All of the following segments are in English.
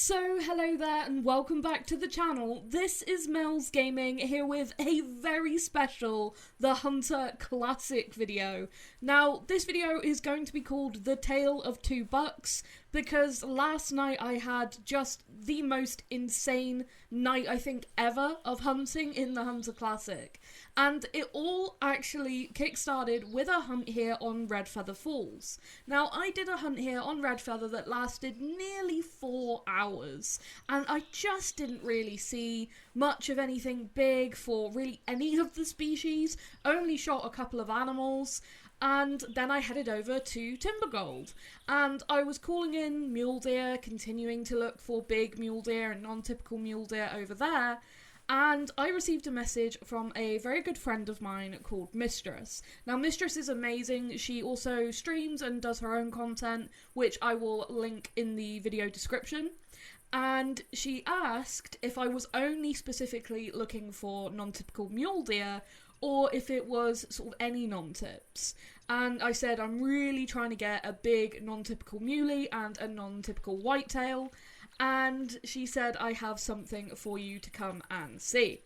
So hello there and welcome back to the channel. This is Mels Gaming here with a very special The Hunter Classic video. Now this video is going to be called The Tale of Two Bucks because last night I had just the most insane night I think ever of hunting in the Hunter Classic. And it all actually kick-started with a hunt here on Red Feather Falls. Now I did a hunt here on Red Feather that lasted nearly 4 hours, and I just didn't really see much of anything big for really any of the species, only shot a couple of animals, and then I headed over to Timbergold, and I was calling in mule deer, continuing to look for big mule deer and non-typical mule deer over there, and I received a message from a very good friend of mine called Mystress. Now Mystress is amazing. She also streams and does her own content, which I will link in the video description. And she asked if I was only specifically looking for non-typical mule deer or if it was sort of any non-tips. And I said I'm really trying to get a big non-typical muley and a non-typical whitetail. And she said, I have something for you to come and see.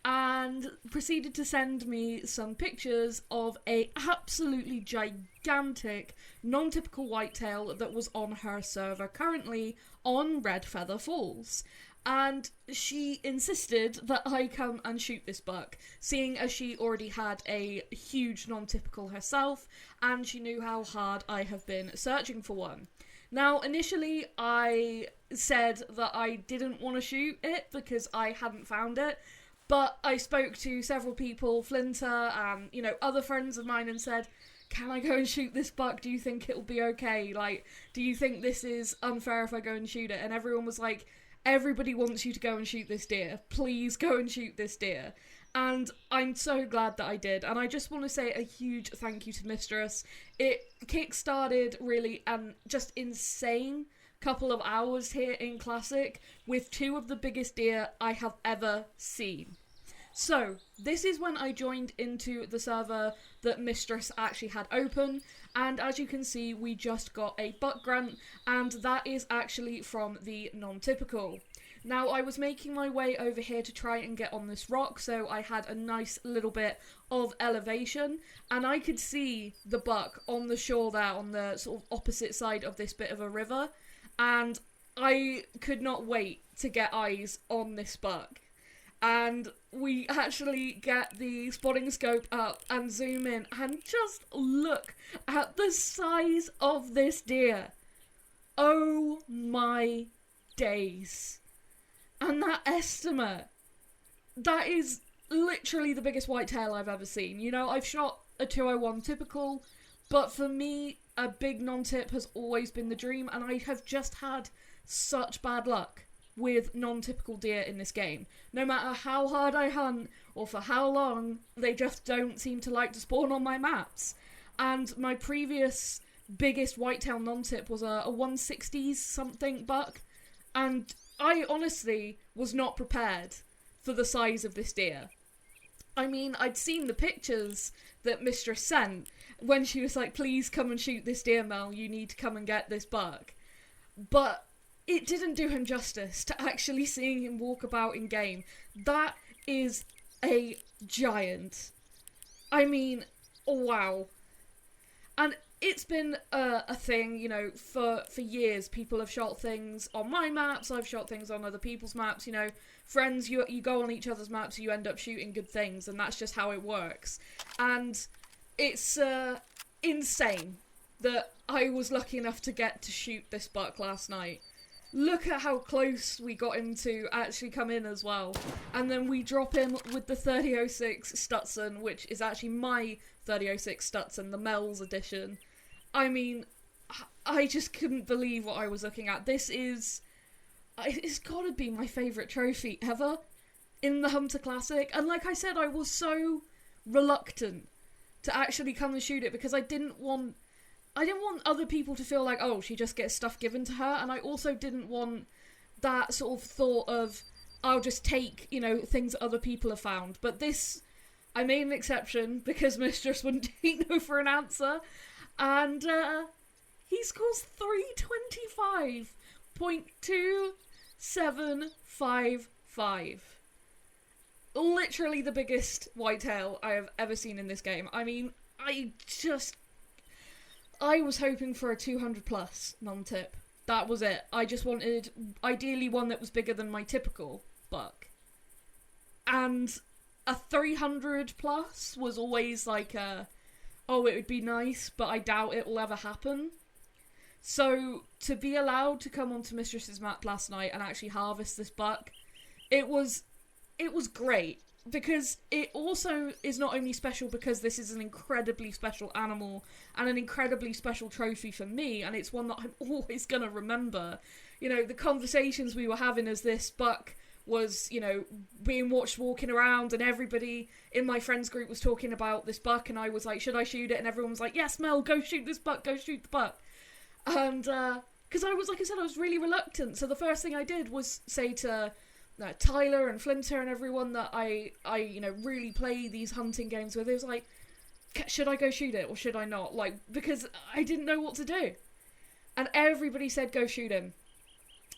And proceeded to send me some pictures of a absolutely gigantic non-typical whitetail that was on her server currently on Red Feather Falls. And she insisted that I come and shoot this buck, seeing as she already had a huge non-typical herself, and she knew how hard I have been searching for one. Now, initially, I said that I didn't want to shoot it because I hadn't found it, but I spoke to several people, Flinter and, other friends of mine, and said, can I go and shoot this buck? Do you think it'll be okay? Like, do you think this is unfair if I go and shoot it? And everyone was like, everybody wants you to go and shoot this deer. Please go and shoot this deer. And I'm so glad that I did, and I just want to say a huge thank you to Mystress. It kick-started really just insane couple of hours here in Classic with two of the biggest deer I have ever seen. So, this is when I joined into the server that Mystress actually had open, and as you can see we just got a buck grunt, and that is actually from the non-typical. Now, I was making my way over here to try and get on this rock, so I had a nice little bit of elevation, and I could see the buck on the shore there, on the sort of opposite side of this bit of a river, and I could not wait to get eyes on this buck. And we actually get the spotting scope up and zoom in, and just look at the size of this deer. Oh my days. And that estimate, that is literally the biggest whitetail I've ever seen. You know, I've shot a 201 typical, but for me, a big non-tip has always been the dream, and I have just had such bad luck with non-typical deer in this game. No matter how hard I hunt, or for how long, they just don't seem to like to spawn on my maps. And my previous biggest whitetail non-tip was a 160s something buck, and I honestly was not prepared for the size of this deer. I mean, I'd seen the pictures that Mystress sent when she was like, please come and shoot this deer, Mel, you need to come and get this buck. But it didn't do him justice to actually seeing him walk about in game. That is a giant. I mean, wow. And it's been a thing, for years. People have shot things on my maps, I've shot things on other people's maps, friends, you go on each other's maps, you end up shooting good things, and that's just how it works. And it's insane that I was lucky enough to get to shoot this buck last night. Look at how close we got him to actually come in as well. And then we drop him with the 3006 Stutzen, which is actually my 3006 Stutzen, the Mels edition. I mean, I just couldn't believe what I was looking at. It's gotta be my favourite trophy ever in the Hunter Classic. And like I said, I was so reluctant to actually come and shoot it because I didn't want other people to feel like, oh, she just gets stuff given to her, and I also didn't want that sort of thought of, I'll just take, things that other people have found. But this, I made an exception because Mystress wouldn't take no for an answer, and he scores 325.2 755. Literally the biggest whitetail I have ever seen in this game. I mean, I was hoping for a 200 plus non-tip. That was it. I just wanted, ideally, one that was bigger than my typical buck. And a 300 plus was always like oh, it would be nice, but I doubt it will ever happen. So, to be allowed to come onto Mystress's map last night and actually harvest this buck, it was great. Because it also is not only special because this is an incredibly special animal and an incredibly special trophy for me, and it's one that I'm always going to remember. You know, the conversations we were having as this buck was, you know, being watched walking around, and everybody in my friends group was talking about this buck, and I was like, should I shoot it? And everyone was like, yes, Mel, go shoot this buck, go shoot the buck. And, because I was, like I said, I was really reluctant, so the first thing I did was say to Tyler and Flinter and everyone that I you know, really play these hunting games with, it was like, should I go shoot it or should I not? Like, because I didn't know what to do. And everybody said go shoot him.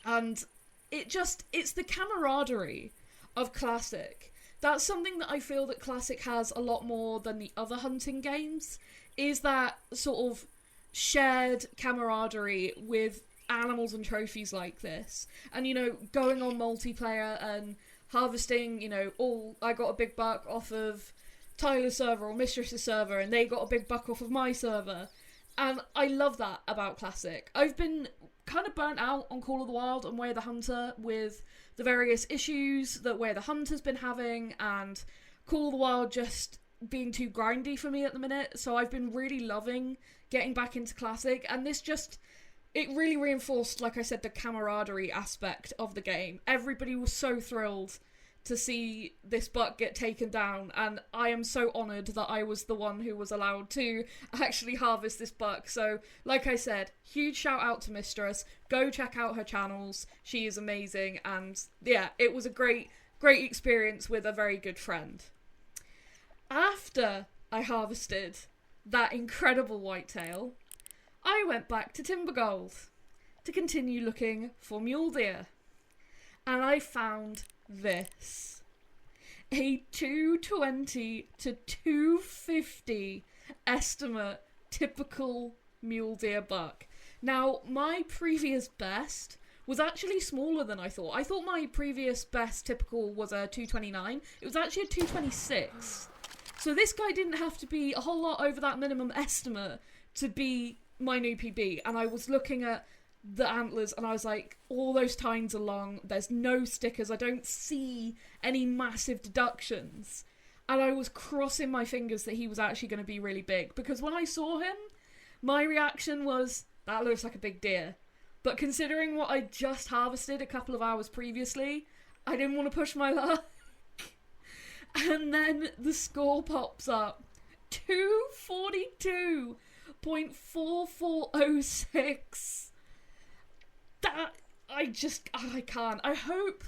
And it's the camaraderie of Classic. That's something that I feel that Classic has a lot more than the other hunting games, is that sort of shared camaraderie with animals and trophies like this. And, you know, going on multiplayer and harvesting, you know, I got a big buck off of Tyler's server or Mystress's server, and they got a big buck off of my server. And I love that about Classic. I've been kind of burnt out on Call of the Wild and Way of the Hunter with the various issues that Way of the Hunter's been having, and Call of the Wild just being too grindy for me at the minute. So I've been really loving getting back into Classic, and this just, it really reinforced, like I said, the camaraderie aspect of the game. Everybody was so thrilled to see this buck get taken down, and I am so honoured that I was the one who was allowed to actually harvest this buck. So, like I said, huge shout out to Mystress. Go check out her channels. She is amazing, and yeah, it was a great experience with a very good friend. After I harvested that incredible whitetail, I went back to Timbergold to continue looking for mule deer. And I found this. A 220 to 250 estimate typical mule deer buck. Now, my previous best was actually smaller than I thought. I thought my previous best typical was a 229. It was actually a 226. So this guy didn't have to be a whole lot over that minimum estimate to be my new PB. And I was looking at the antlers and I was like, all those tines are long, there's no stickers, I don't see any massive deductions. And I was crossing my fingers that he was actually going to be really big, because when I saw him, my reaction was, that looks like a big deer. But considering what I just harvested a couple of hours previously, I didn't want to push my luck. And then the score pops up. 242.4406. That, I can't. I hope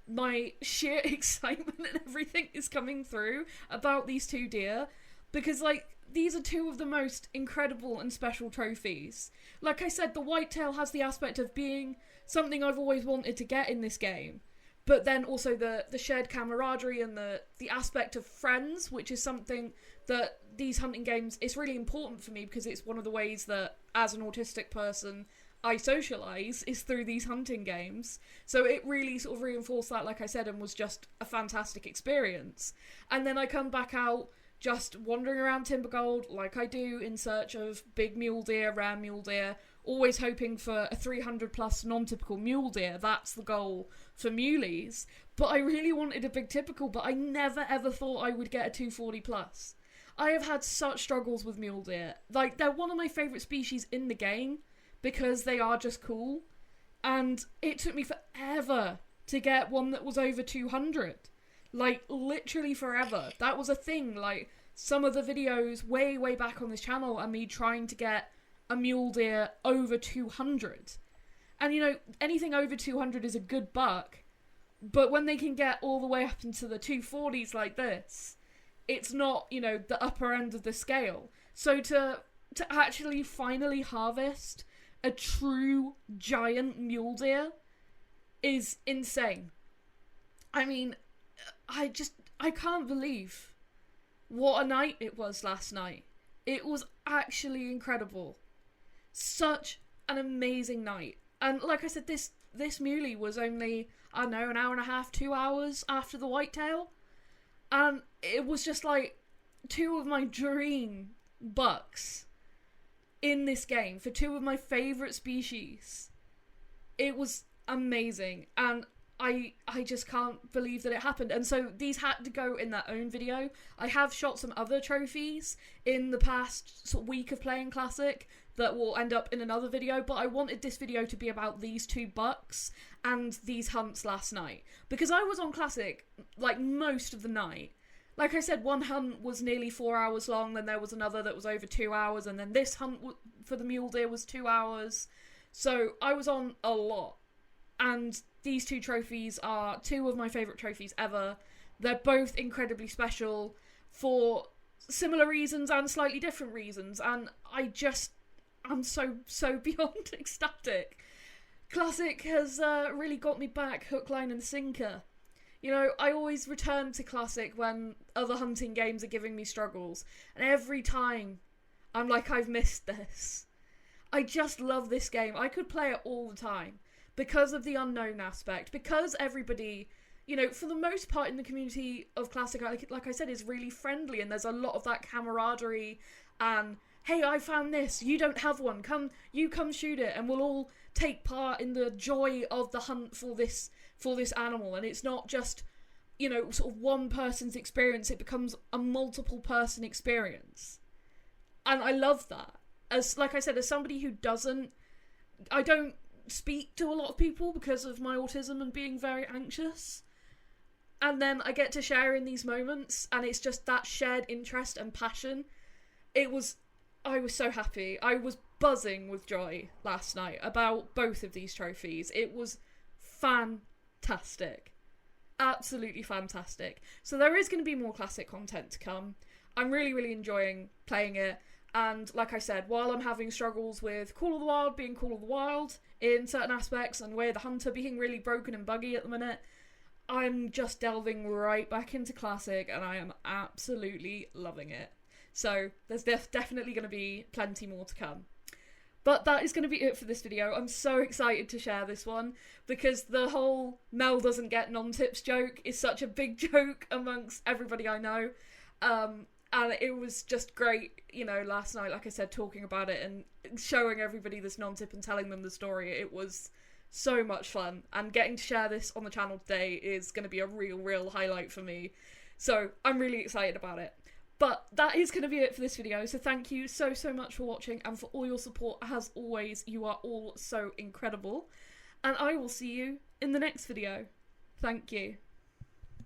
my sheer excitement and everything is coming through about these two deer, because, like, these are two of the most incredible and special trophies. Like I said, the whitetail has the aspect of being something I've always wanted to get in this game, but then also the shared camaraderie and the aspect of friends, which is something that these hunting games, it's really important for me, because it's one of the ways that, as an autistic person, I socialise is through these hunting games. So it really sort of reinforced that, like I said, and was just a fantastic experience. And then I come back out just wandering around Timbergold like I do, in search of big mule deer, rare mule deer, always hoping for a 300 plus non-typical mule deer. That's the goal for muleys. But I really wanted a big typical, but I never ever thought I would get a 240 plus. I have had such struggles with mule deer. Like, they're one of my favourite species in the game, because they are just cool, and it took me forever to get one that was over 200. Like, literally forever. That was a thing. Like, some of the videos way back on this channel are me trying to get a mule deer over 200. And, you know, anything over 200 is a good buck, but when they can get all the way up into the 240s like this, it's not, you know, the upper end of the scale. So to actually finally harvest a true giant mule deer, is insane. I mean, I can't believe what a night it was last night. It was actually incredible. Such an amazing night. And like I said, this muley was only, I don't know, an hour and a half, 2 hours after the whitetail. And it was just like 2 of my dream bucks in this game for 2 of my favourite species. It was amazing, and I just can't believe that it happened. And so these had to go in their own video. I have shot some other trophies in the past sort of week of playing Classic that will end up in another video, but I wanted this video to be about these 2 bucks and these hunts last night, because I was on Classic like most of the night. Like I said, one hunt was nearly 4 hours long, then there was another that was over 2 hours, and then this hunt for the mule deer was 2 hours. So I was on a lot. And these 2 trophies are 2 of my favourite trophies ever. They're both incredibly special for similar reasons and slightly different reasons. And I'm so beyond ecstatic. Classic has really got me back hook, line and sinker. You know, I always return to Classic when other hunting games are giving me struggles. And every time, I'm like, I've missed this. I just love this game. I could play it all the time because of the unknown aspect. Because everybody, you know, for the most part in the community of Classic, like I said, is really friendly. And there's a lot of that camaraderie and, hey, I found this. You don't have one. Come shoot it. And we'll all take part in the joy of the hunt for this animal. And it's not just, you know, sort of one person's experience. It becomes a multiple person experience. And I love that. As, like I said, as somebody who I don't speak to a lot of people because of my autism and being very anxious. And then I get to share in these moments, and it's just that shared interest and passion. I was so happy. I was buzzing with joy last night about both of these trophies. It was fantastic. Absolutely fantastic. So there is going to be more Classic content to come. I'm really, really enjoying playing it. And like I said, while I'm having struggles with Call of the Wild being Call of the Wild in certain aspects, and Way of the Hunter being really broken and buggy at the minute, I'm just delving right back into Classic, and I am absolutely loving it. So there's definitely going to be plenty more to come. But that is going to be it for this video. I'm so excited to share this one, because the whole Mel doesn't get non-tips joke is such a big joke amongst everybody I know. And it was just great, you know, last night, like I said, talking about it and showing everybody this non-tip and telling them the story. It was so much fun, and getting to share this on the channel today is going to be a real highlight for me. So I'm really excited about it. But that is going to be it for this video, so thank you so much for watching and for all your support. As always, you are all so incredible. And I will see you in the next video. Thank you.